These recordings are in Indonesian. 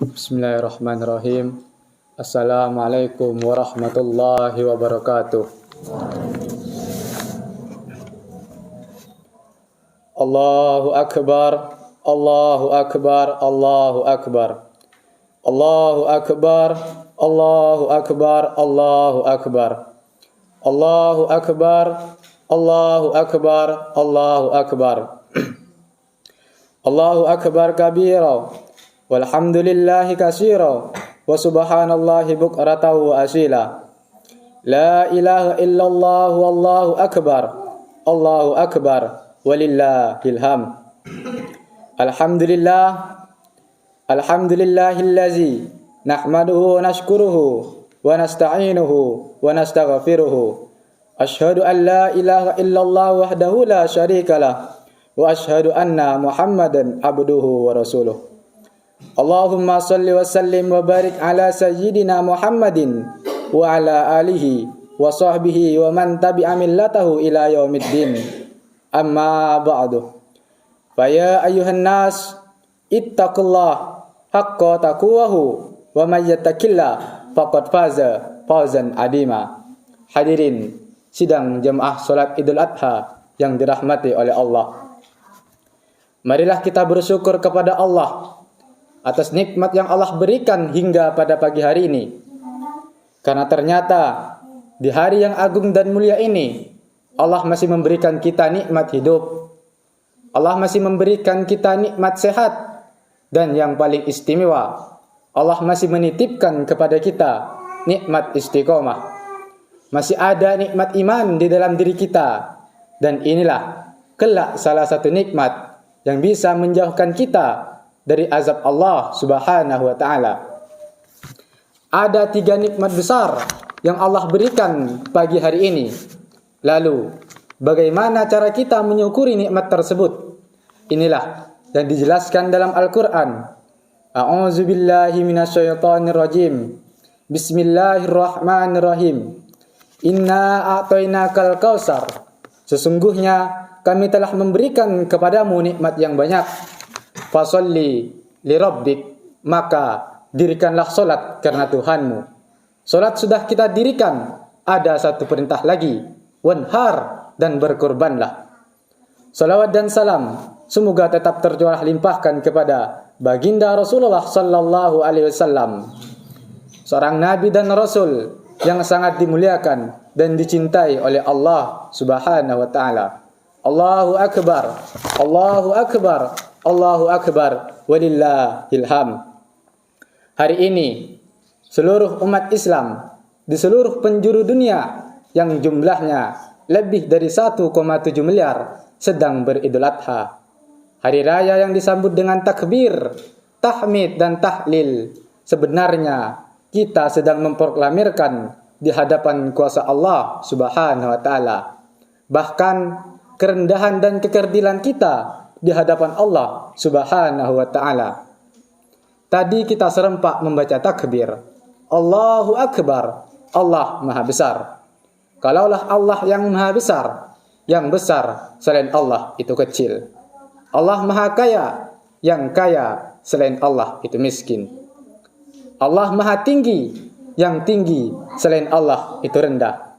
Bismillahirrahmanirrahim. Assalamualaikum warahmatullahi wabarakatuh. Allahu akbar, Allahu akbar, Allahu akbar. Allahu akbar, Allahu akbar, Allahu akbar. Allahu akbar, Allahu akbar, Allahu akbar. Allahu akbar kabira. Walhamdulillahi katsira wa subhanallahi bukratan wa asila. La ilaha illallah wallahu akbar. Allahu akbar walillahil hamd. Alhamdulillahillazi nahmaduhu wa nashkuruhu wa nasta'inuhu wa nastaghfiruhu. Ashhadu an la ilaha illallah wahdahu la syarikalah wa ashhadu anna Muhammadan abduhu wa rasuluh. Allahumma salli wa sallim wa barik ala sayyidina Muhammadin wa ala alihi wa sahbihi wa man tabi'a millatahu ila yaumiddin. Amma ba'du. Fa ya ayyuhan nas ittaqullah haqqa taqwahu wa may yattaqillah faqad faza fawzan adima. Hadirin sidang jemaah salat Idul Adha yang dirahmati oleh Allah. Marilah kita bersyukur kepada Allah atas nikmat yang Allah berikan hingga pada pagi hari ini. Karena ternyata di hari yang agung dan mulia ini, Allah masih memberikan kita nikmat hidup. Allah masih memberikan kita nikmat sehat. Dan yang paling istimewa, Allah masih menitipkan kepada kita nikmat istiqomah. Masih ada nikmat iman di dalam diri kita. Dan inilah kelak salah satu nikmat yang bisa menjauhkan kita dari azab Allah subhanahu wa ta'ala. Ada 3 nikmat besar yang Allah berikan pagi hari ini. Lalu, bagaimana cara kita menyukuri nikmat tersebut? Inilah yang dijelaskan dalam Al-Quran. A'udzu billahi minasyaitonir rajim. Bismillahirrahmanirrahim. Inna a'tainakal kautsar. Sesungguhnya kami telah memberikan kepadamu nikmat yang banyak. Fasolli li rabbik, maka dirikanlah solat karena Tuhanmu. Solat sudah kita dirikan, ada satu perintah lagi, wanhar, dan berkorbanlah. Salawat dan salam semoga tetap tercurah limpahkan kepada baginda Rasulullah sallallahu alaihi wasallam, seorang nabi dan rasul yang sangat dimuliakan dan dicintai oleh Allah subhanahu wa ta'ala. Allahu akbar, Allahu akbar, Allahu akbar walillahil hamd. Hari ini seluruh umat Islam di seluruh penjuru dunia yang jumlahnya lebih dari 1,7 miliar sedang beridul adha. Hari raya yang disambut dengan takbir, tahmid dan tahlil. Sebenarnya kita sedang memproklamirkan di hadapan kuasa Allah subhanahu wa ta'ala. Bahkan kerendahan dan kekerdilan kita di hadapan Allah subhanahu wa ta'ala. Tadi kita serempak membaca takbir. Allahu akbar, Allah maha besar. Kalaulah Allah yang maha besar, yang besar selain Allah itu kecil. Allah maha kaya, yang kaya selain Allah itu miskin. Allah maha tinggi, yang tinggi selain Allah itu rendah.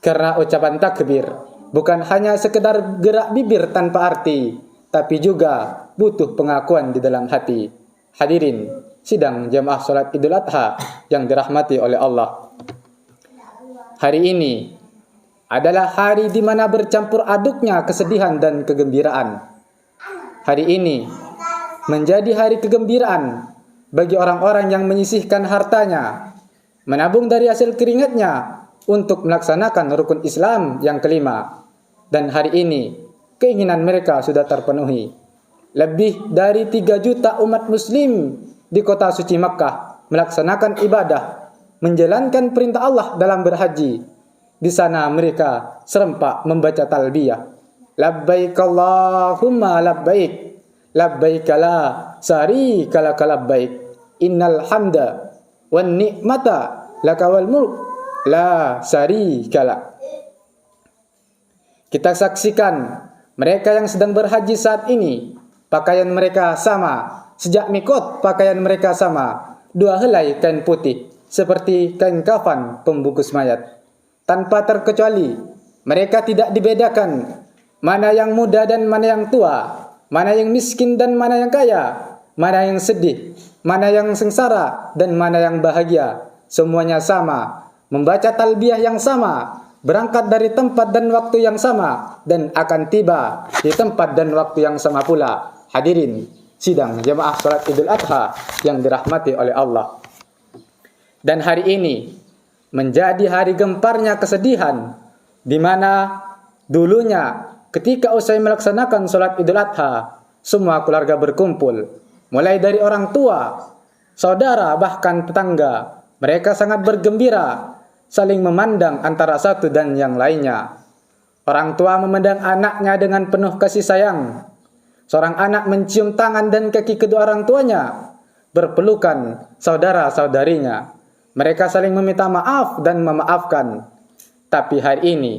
Karena ucapan takbir bukan hanya sekedar gerak bibir tanpa arti, tapi juga butuh pengakuan di dalam hati. Hadirin sidang jamaah salat Idul Adha yang dirahmati oleh Allah. Hari ini adalah hari di mana bercampur aduknya kesedihan dan kegembiraan. Hari ini menjadi hari kegembiraan bagi orang-orang yang menyisihkan hartanya, menabung dari hasil keringatnya untuk melaksanakan rukun Islam yang kelima. Dan hari ini keinginan mereka sudah terpenuhi. Lebih dari 3 juta umat muslim di kota suci Makkah melaksanakan ibadah, menjalankan perintah Allah dalam berhaji. Di sana mereka serempak membaca talbiyah. Labbaik Allahumma labbaik, labbaik la syarika lak labbaik, innal hamda wan ni'mata lakawal mulk la syarika lak. Kita saksikan mereka yang sedang berhaji saat ini, pakaian mereka sama sejak mikot sebab pakaian mereka sama, 2 helai kain putih, seperti kain kafan pembungkus mayat. Tanpa terkecuali, mereka tidak dibedakan mana yang muda dan mana yang tua, mana yang miskin dan mana yang kaya, mana yang sedih, mana yang sengsara dan mana yang bahagia. Semuanya sama, membaca talbiyah yang sama, berangkat dari tempat dan waktu yang sama, dan akan tiba di tempat dan waktu yang sama pula. Hadirin sidang jemaah salat Idul Adha yang dirahmati oleh Allah. Dan hari ini menjadi hari gemparnya kesedihan, di mana dulunya ketika usai melaksanakan salat Idul Adha, semua keluarga berkumpul, mulai dari orang tua, saudara, bahkan tetangga. Mereka sangat bergembira, saling memandang antara satu dan yang lainnya. Orang tua memandang anaknya dengan penuh kasih sayang. Seorang anak mencium tangan dan kaki kedua orang tuanya, berpelukan saudara-saudarinya. Mereka saling meminta maaf dan memaafkan. Tapi hari ini,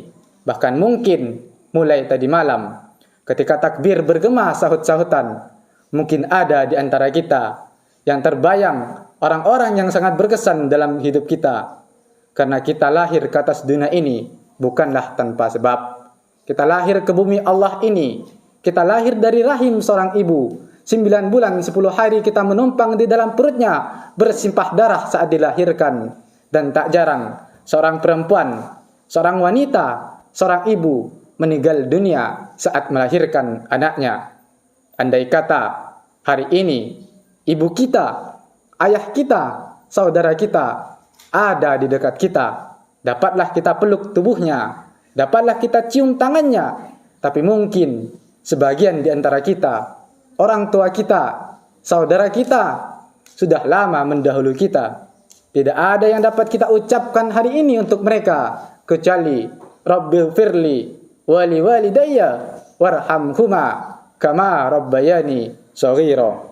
bahkan mungkin mulai tadi malam, ketika takbir bergema sahut-sahutan, mungkin ada di antara kita yang terbayang orang-orang yang sangat berkesan dalam hidup kita. Karena kita lahir ke atas dunia ini bukanlah tanpa sebab. Kita lahir ke bumi Allah ini. Kita lahir dari rahim seorang ibu. 9 bulan 10 hari kita menumpang di dalam perutnya, bersimpah darah saat dilahirkan. Dan tak jarang seorang perempuan, seorang wanita, seorang ibu meninggal dunia saat melahirkan anaknya. Andai kata hari ini ibu kita, ayah kita, saudara kita ada di dekat kita, dapatlah kita peluk tubuhnya, dapatlah kita cium tangannya. Tapi mungkin sebagian di antara kita, orang tua kita, saudara kita, sudah lama mendahului kita. Tidak ada yang dapat kita ucapkan hari ini untuk mereka, kecuali Rabbighfirli wali walidayya warhamhuma kama rabbayani shaghira.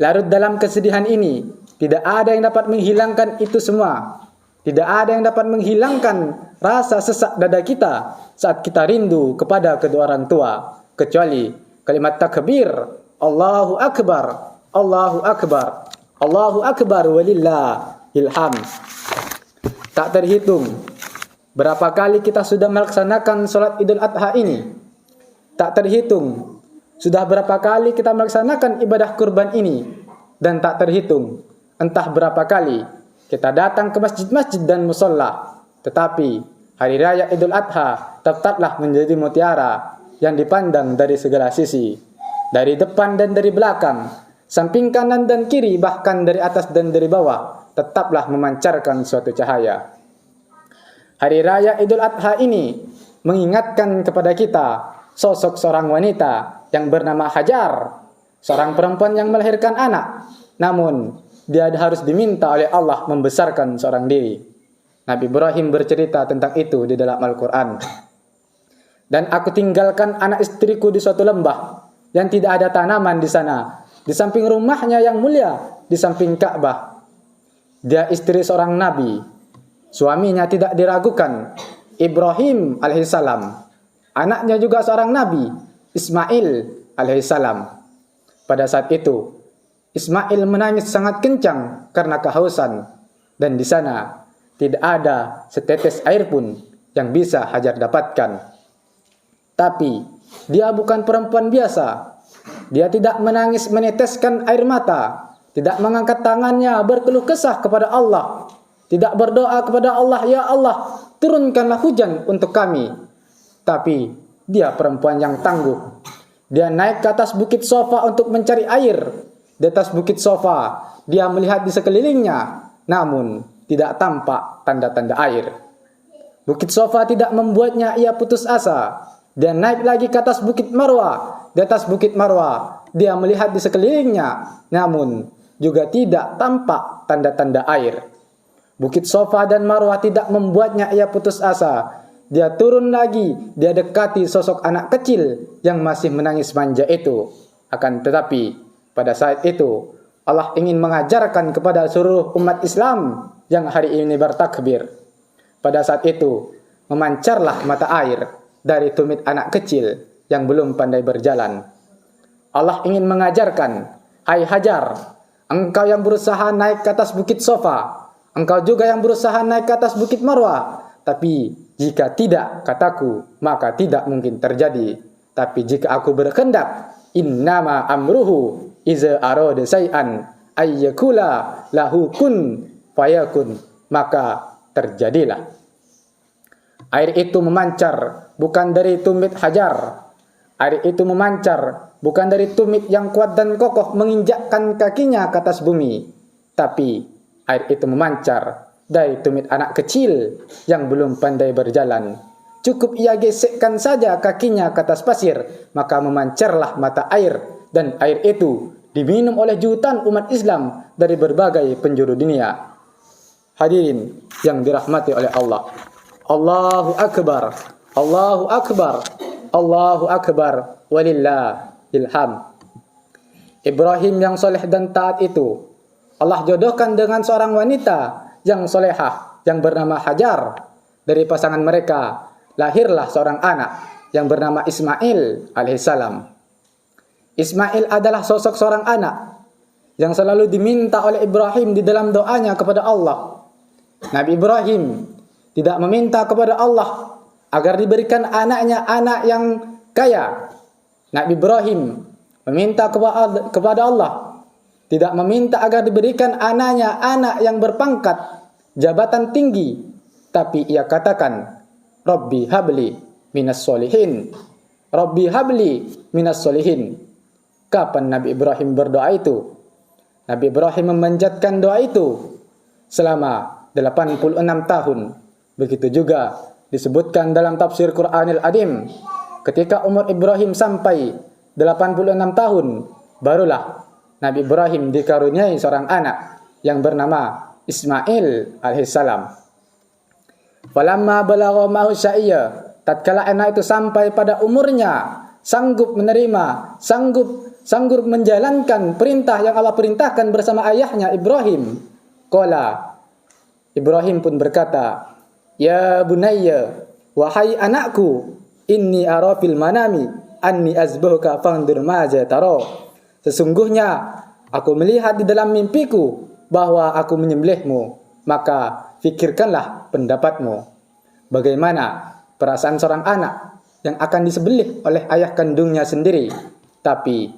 Larut dalam kesedihan ini, tidak ada yang dapat menghilangkan itu semua. Tidak ada yang dapat menghilangkan rasa sesak dada kita saat kita rindu kepada kedua orang tua, kecuali kalimat takbir, Allahu Akbar, Allahu Akbar, Allahu Akbar walillahil hamd. Tak terhitung berapa kali kita sudah melaksanakan salat Idul Adha ini. Tak terhitung sudah berapa kali kita melaksanakan ibadah kurban ini. Dan tak terhitung entah berapa kali kita datang ke masjid-masjid dan musholla. Tetapi hari raya Idul Adha tetaplah menjadi mutiara yang dipandang dari segala sisi, dari depan dan dari belakang, samping kanan dan kiri, bahkan dari atas dan dari bawah, tetaplah memancarkan suatu cahaya. Hari raya Idul Adha ini mengingatkan kepada kita sosok seorang wanita yang bernama Hajar, seorang perempuan yang melahirkan anak, namun dia harus diminta oleh Allah membesarkan seorang diri. Nabi Ibrahim bercerita tentang itu di dalam Al-Quran. Dan aku tinggalkan anak istriku di suatu lembah yang tidak ada tanaman di sana, di samping rumahnya yang mulia, di samping Ka'bah. Dia istri seorang nabi. Suaminya tidak diragukan, Ibrahim alaihissalam. Anaknya juga seorang nabi, Ismail alaihissalam. Pada saat itu Ismail menangis sangat kencang karena kehausan, dan di sana tidak ada setetes air pun yang bisa Hajar dapatkan. Tapi dia bukan perempuan biasa. Dia tidak menangis meneteskan air mata, tidak mengangkat tangannya berkeluh kesah kepada Allah, tidak berdoa kepada Allah, ya Allah, turunkanlah hujan untuk kami. Tapi dia perempuan yang tangguh. Dia naik ke atas bukit Sofa untuk mencari air. Di atas bukit Sofa, dia melihat di sekelilingnya, namun tidak tampak tanda-tanda air. Bukit Sofa tidak membuatnya ia putus asa. Dia naik lagi ke atas bukit Marwah. Di atas bukit Marwah, dia melihat di sekelilingnya, namun juga tidak tampak tanda-tanda air. Bukit Sofa dan Marwah tidak membuatnya ia putus asa. Dia turun lagi, dia dekati sosok anak kecil yang masih menangis manja itu. Akan tetapi pada saat itu Allah ingin mengajarkan kepada seluruh umat Islam yang hari ini bertakbir. Pada saat itu memancarlah mata air dari tumit anak kecil yang belum pandai berjalan. Allah ingin mengajarkan Ai Hajar, engkau yang berusaha naik ke atas bukit Sofa, engkau juga yang berusaha naik ke atas bukit Marwah. Tapi jika tidak, kataku, maka tidak mungkin terjadi. Tapi jika aku berkehendak, innama amruhu iza arada syai'an ayyakula lahu kun fayakun, maka terjadilah. Air itu memancar bukan dari tumit Hajar. Air itu memancar bukan dari tumit yang kuat dan kokoh menginjakkan kakinya ke atas bumi. Tapi air itu memancar dari tumit anak kecil yang belum pandai berjalan. Cukup ia gesekkan saja kakinya ke atas pasir, maka memancarlah mata air. Dan air itu diminum oleh jutaan umat Islam dari berbagai penjuru dunia. Hadirin yang dirahmati oleh Allah. Allahu Akbar, Allahu Akbar, Allahu Akbar, walillahil hamd. Ibrahim yang soleh dan taat itu Allah jodohkan dengan seorang wanita yang solehah yang bernama Hajar. Dari pasangan mereka lahirlah seorang anak yang bernama Ismail alaihissalam. Ismail adalah sosok seorang anak yang selalu diminta oleh Ibrahim di dalam doanya kepada Allah. Nabi Ibrahim tidak meminta kepada Allah agar diberikan anaknya anak yang kaya. Nabi Ibrahim meminta kepada Allah, tidak meminta agar diberikan anaknya anak yang berpangkat jabatan tinggi, tapi ia katakan, Rabbi habli minas solihin, Rabbi habli minas solihin. Kapan Nabi Ibrahim berdoa itu? Nabi Ibrahim memanjatkan doa itu selama 86 tahun. Begitu juga disebutkan dalam tafsir Qur'anil Adim, ketika umur Ibrahim sampai 86 tahun, barulah Nabi Ibrahim dikaruniai seorang anak yang bernama Ismail alaihissalam. Falamma balagha ma'hu syai'a, tatkala anak itu sampai pada umurnya, sanggup menerima, sanggup menjalankan perintah yang Allah perintahkan bersama ayahnya Ibrahim. Qala, Ibrahim pun berkata, Ya bunayya, wahai anakku, inni ara fil manami anni azbahuka fandur maza tara. Sesungguhnya aku melihat di dalam mimpiku bahwa aku menyembelihmu, maka fikirkanlah pendapatmu. Bagaimana perasaan seorang anak yang akan disembelih oleh ayah kandungnya sendiri? Tapi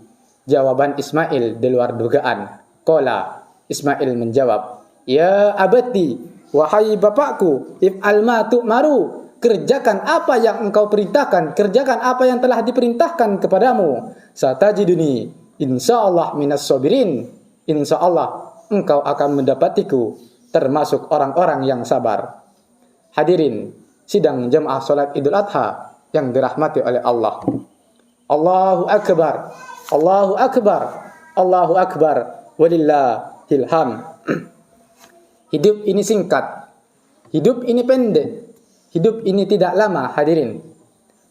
jawaban Ismail di luar dugaan. Qala, Ismail menjawab, Ya abati, wahai bapakku, if'al ma tu'maru, kerjakan apa yang engkau perintahkan, kerjakan apa yang telah diperintahkan kepadamu. Satajiduni insyaallah minas sabirin, insyaallah engkau akan mendapatiku termasuk orang-orang yang sabar. Hadirin sidang jamaah salat Idul Adha yang dirahmati oleh Allah. Allahu Akbar, Allahu Akbar, Allahu Akbar, walillahil hamd. Hidup ini singkat, hidup ini pendek, hidup ini tidak lama, hadirin.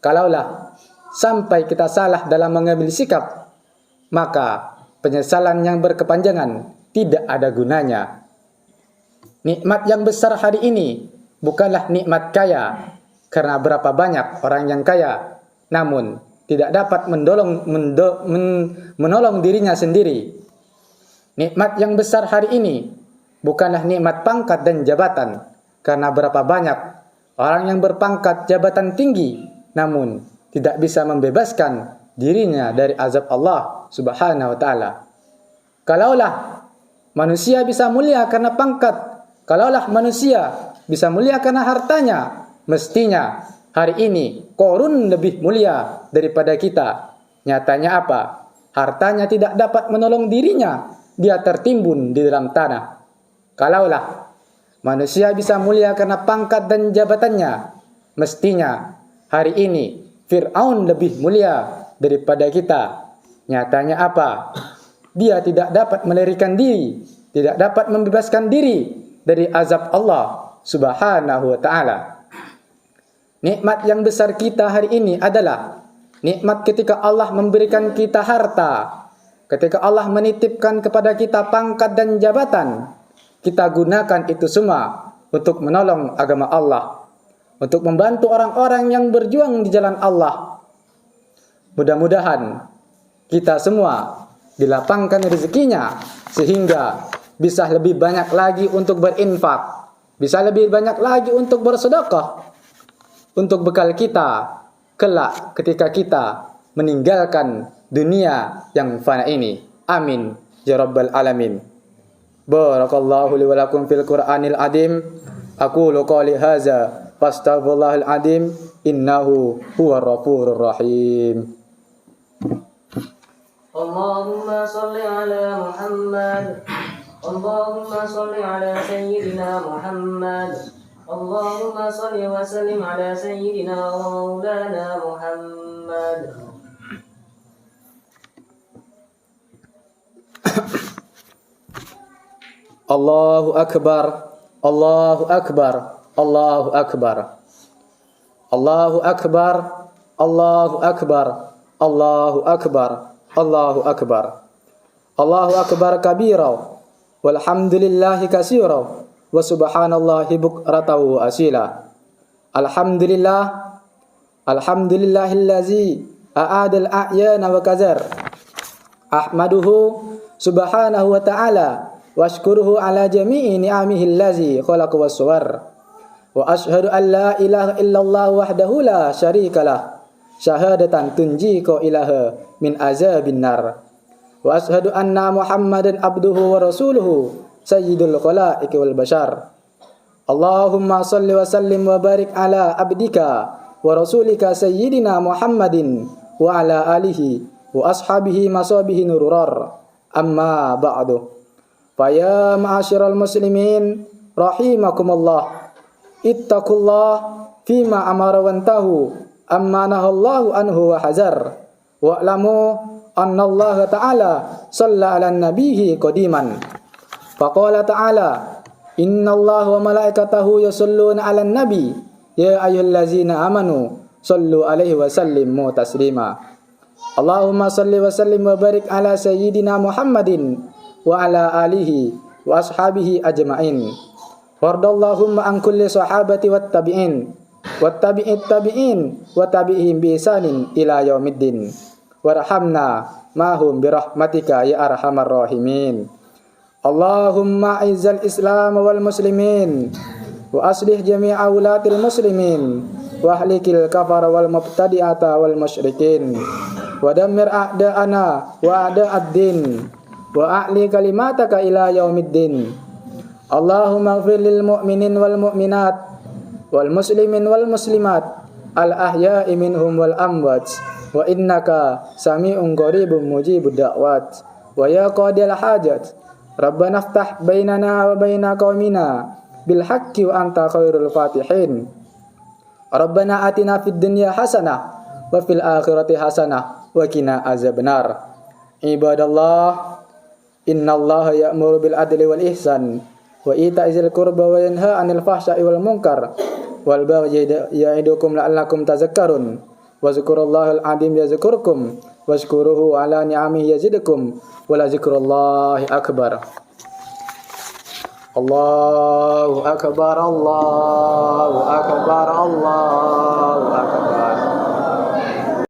Kalaulah sampai kita salah dalam mengambil sikap, maka penyesalan yang berkepanjangan tidak ada gunanya. Nikmat yang besar hari ini bukanlah nikmat kaya, karena berapa banyak orang yang kaya namun tidak dapat menolong dirinya sendiri. Nikmat yang besar hari ini bukanlah nikmat pangkat dan jabatan, karena berapa banyak orang yang berpangkat jabatan tinggi namun tidak bisa membebaskan dirinya dari azab Allah Subhanahu wa taala. Kalaulah manusia bisa mulia karena pangkat, kalaulah manusia bisa mulia karena hartanya, mestinya hari ini Qarun lebih mulia daripada kita. Nyatanya apa? Hartanya tidak dapat menolong dirinya, dia tertimbun di dalam tanah. Kalaulah manusia bisa mulia karena pangkat dan jabatannya, mestinya hari ini Fir'aun lebih mulia daripada kita. Nyatanya apa? Dia tidak dapat melarikan diri, tidak dapat membebaskan diri dari azab Allah Subhanahu wa taala. Nikmat yang besar kita hari ini adalah nikmat ketika Allah memberikan kita harta, ketika Allah menitipkan kepada kita pangkat dan jabatan. Kita gunakan itu semua untuk menolong agama Allah, untuk membantu orang-orang yang berjuang di jalan Allah. Mudah-mudahan kita semua dilapangkan rezekinya sehingga bisa lebih banyak lagi untuk berinfak, bisa lebih banyak lagi untuk bersedekah untuk bekal kita kelak ketika kita meninggalkan dunia yang fana ini. Amin ya rabbal alamin. Barakallahu li wa lakum fil Qur'anil azim. Aqulu qali hadza fastaghfirullahal azim innahu huwar ghafurur rahim. Allahumma shalli ala Muhammad. Allahumma shalli ala sayyidina Muhammad. Allahumma shalli wa sallim ala sayyidina wa maulana Muhammad. Allahu akbar, Allahu akbar, Allahu akbar. Allahu akbar, Allahu akbar, Allahu akbar, Allahu akbar. Allahu akbar kabira walhamdulillahi katsira wa subhanallahi bukratan wa asila. Alhamdulillah, alhamdulillahillazi a'adal a'yana wa kazar. Ahmaduhu subhanahu wa ta'ala washkuruhu ala jami'i ni'amihi allazi khalaqa wa suwar. Wa ashhadu an la ilaha illallah wahdahu la syarikalah syahadatan tunjiku ilaha min azabin nar. Wa ashhadu anna Muhammadan abduhu wa rasuluhu sayyidul khalaiqi wal bashar. Allahumma salli wa sallim wa barik ala abdika wa rasulika sayyidina Muhammadin wa ala alihi wa ashabihi masabihi nururar. Amma ba'du. Faya ma'asyiral muslimin rahimakumullah. Ittaqullah fima amara wantahu amma nahallahu anhu wa hazar. Wa'lamu anna Allah ta'ala shalla ala nabiyhi qadiman. Faqala ta'ala inna Allah wa malaikatahu yusalluna ala nabi ya ayyuhallazina amanu sallu alaihi wa sallimu taslima. Allahumma salli wa sallim wa barik ala sayyidina Muhammadin wa ala alihi wa ashabihi ajma'in. Wardallahumma an kulli sahabati wat tabi'in wat tabi'it tabi'in wa tabi'ihim bi ihsanin ila yaumiddin. Warhamna mahum bi rahmatika ya arhamar rahimin. Allahumma izzal islam wal muslimin wa aslih jami'a ulatil muslimin wa ahlikil kafara wal mubtadi'ata wal musyrikin wa dammir a'da'ana wa a'da'ad-din wa a'li kalimataka ila yaumiddin. Allahumma ighfir lil mu'minin wal mu'minat wal muslimin wal muslimat al ahya'i minhum wal amwat wa innaka sami'un qaribun mujibud da'wat wa ya qadil hajat rabbana iftah bainana wa baina qaumina bil haqqi wa anta khairul fatihin. Rabbana atina fid dunya hasanah wa fil akhirati hasanah wa qina azabannar. Ibadallah, innallaha ya'muru bil adli wal ihsan wa ita'izil qurba wa yanha 'anil fahsya'i wal munkar wal baghi ya'idukum la'allakum tadhakkarun. Wa zkurullahal 'azim yazkurkum washkuruhu 'ala ni'amihi yazidkum wa la zikrullahi akbar. Allahu akbar, Allahu akbar, Allahu akbar.